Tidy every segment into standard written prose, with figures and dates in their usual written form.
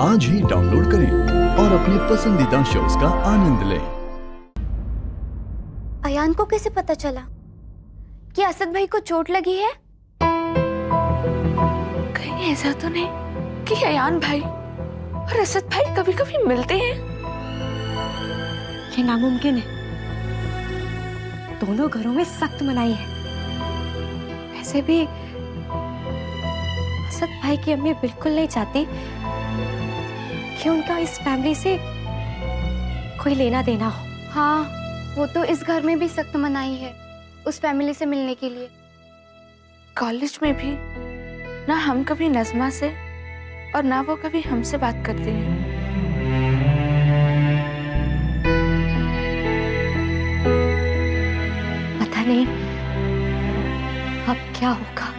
आज ही डाउनलोड करें और अपने पसंदीदा शोज का आनंद लें। अयान को कैसे पता चला कि असद भाई को चोट लगी है? कहीं ऐसा तो नहीं कि अयान भाई और असद भाई कभी कभी मिलते हैं? ये नामुमकिन है। दोनों घरों में सख्त मनाही है। वैसे भी असद भाई की अम्मी बिल्कुल नहीं चाहती कि उनका इस फैमिली से कोई लेना देना हो। हाँ, वो तो इस घर में भी सख्त मनाही है उस फैमिली से मिलने के लिए। कॉलेज में भी ना हम कभी नज़मा से और ना वो कभी हमसे बात करते हैं। पता नहीं अब क्या होगा।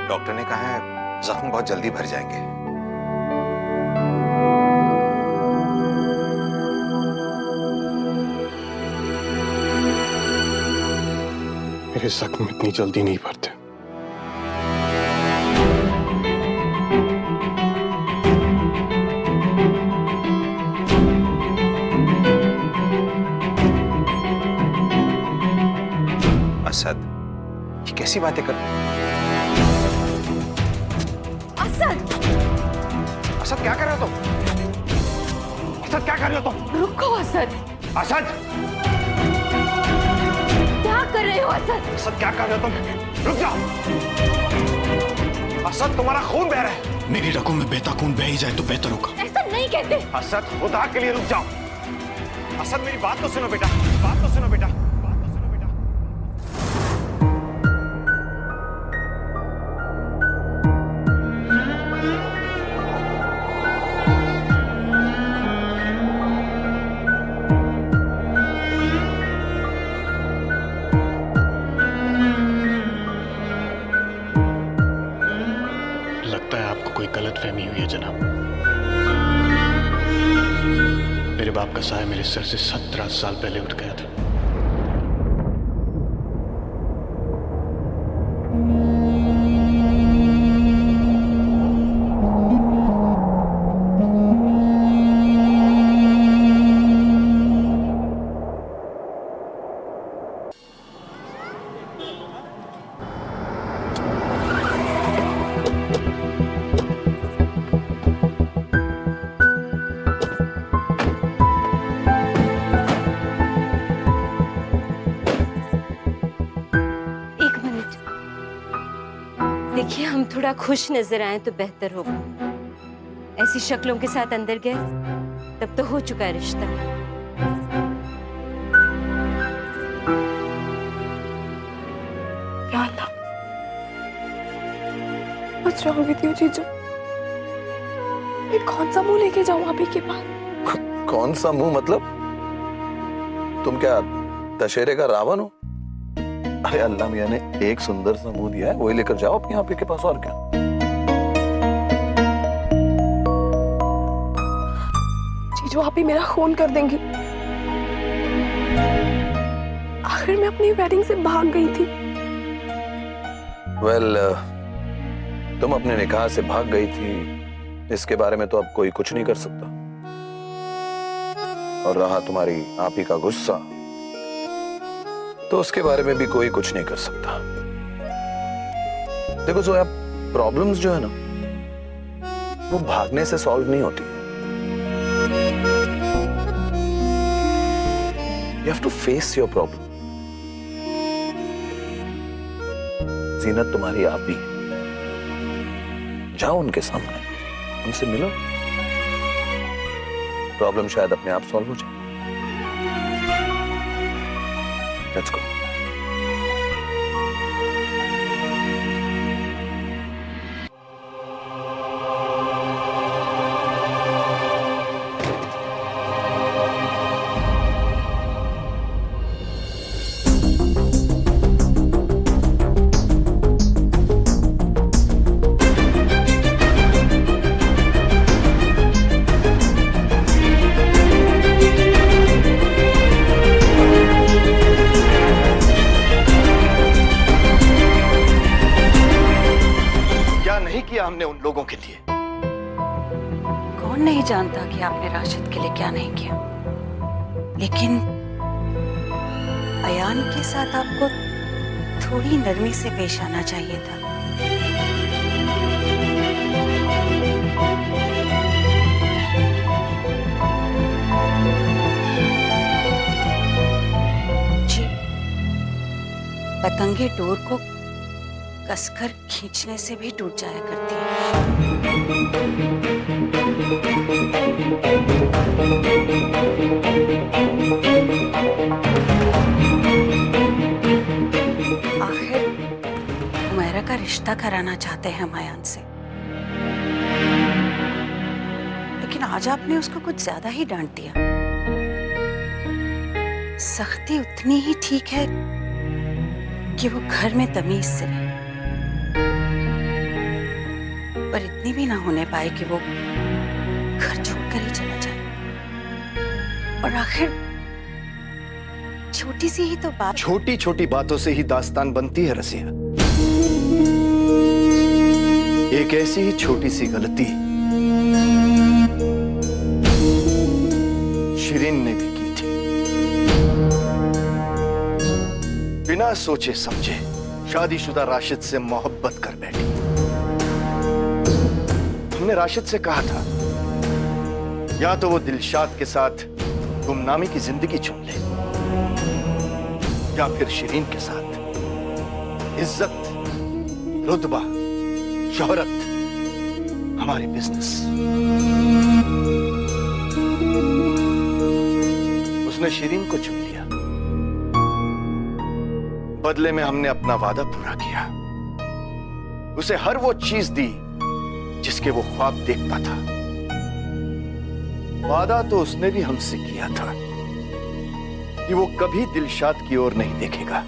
डॉक्टर ने कहा है जख्म बहुत जल्दी भर जाएंगे। मेरे जख्म इतनी जल्दी नहीं भरते। असद, ये कैसी बातें कर? असद क्या कर रहे हो तुम? असद क्या कर रहे हो तुम? रुको असद, असद! क्या कर रहे हो असद? असद क्या कर रहे हो तुम? रुक जाओ! असद, तुम्हारा खून बह रहा है। मेरी रगों में बहता खून बह ही जाए तो बेहतर होगा। ऐसा नहीं कहते। असद, खुदा के लिए रुक जाओ। असद, मेरी बात तो सुनो बेटा, बात तो सुनो बेटा, बात तो सुनो बेटा। लगता है आपको कोई गलतफहमी हुई है जनाब। मेरे बाप का साया मेरे सर से 17 साल पहले उठ गया था। देखिए, हम थोड़ा खुश नजर आए तो बेहतर होगा। ऐसी शक्लों के साथ अंदर गए तब तो हो चुका है रिश्ता। या अल्लाह, बच रहा विद यू जीजू। मैं कौन सा मुंह लेके जाऊं अभी के पास? कौन सा मुंह मतलब? तुम क्या दशहरे का रावण हो? अरे अल्लाह मियां ने एक सुंदर सा मुंह दिया है, वही लेकर जाओ अपने आप के पास। और क्या? जीजू, आप ही मेरा खून कर देंगी। आखिर मैं अपनी वेडिंग से भाग गई थी। वेल, तुम अपने निकाह से भाग गई थी, इसके बारे में तो अब कोई कुछ नहीं कर सकता। और रहा तुम्हारी आप ही का गुस्सा, तो उसके बारे में भी कोई कुछ नहीं कर सकता। देखो जोया, प्रॉब्लम्स जो है ना, वो भागने से सॉल्व नहीं होती। You have to face your problem. Zeenat तुम्हारी आप ही है। जाओ उनके सामने, उनसे मिलो, प्रॉब्लम शायद अपने आप सॉल्व हो जाए। Let's go. के लिए। कौन नहीं जानता कि आपने राशिद के लिए क्या नहीं किया, लेकिन अयान के साथ आपको थोड़ी नरमी से पेश आना चाहिए था। जी, पतंगे डोर को कसकर खींचने से भी टूट जाया करती है। आखिर हुमैरा का रिश्ता कराना चाहते हैं हम अयान से, लेकिन आज आपने उसको कुछ ज्यादा ही डांट दिया। सख्ती उतनी ही ठीक है कि वो घर में तमीज से रहे, पर इतनी भी ना होने पाए कि वो घर छोड़कर ही चला जाए। और आखिर छोटी सी ही तो बात। छोटी छोटी बातों से ही दास्तान बनती है रसिया। एक ऐसी ही छोटी सी गलती शिरीन ने भी की थी। बिना सोचे समझे शादीशुदा राशिद से मोहब्बत कर बैठी। हमने राशिद से कहा था या तो वो दिलशाद के साथ गुमनामी की जिंदगी चुन ले, या फिर शिरीन के साथ इज्जत, रुतबा, शोहरत, हमारे बिजनेस। उसने शिरीन को चुन लिया। बदले में हमने अपना वादा पूरा किया, उसे हर वो चीज दी जिसके वो ख्वाब देखता था। वादा तो उसने भी हमसे किया था कि वो कभी दिलशाद की ओर नहीं देखेगा,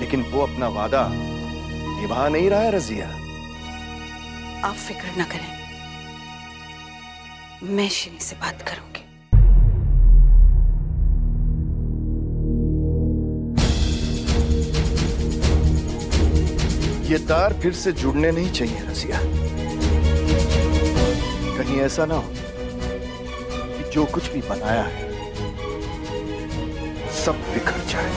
लेकिन वो अपना वादा निभा नहीं रहा है रजिया। आप फिक्र न करें, मैं शिरीन से बात करूंगी। ये तार फिर से जुड़ने नहीं चाहिए रजिया। कहीं ऐसा ना हो कि जो कुछ भी बनाया है सब बिखर जाए।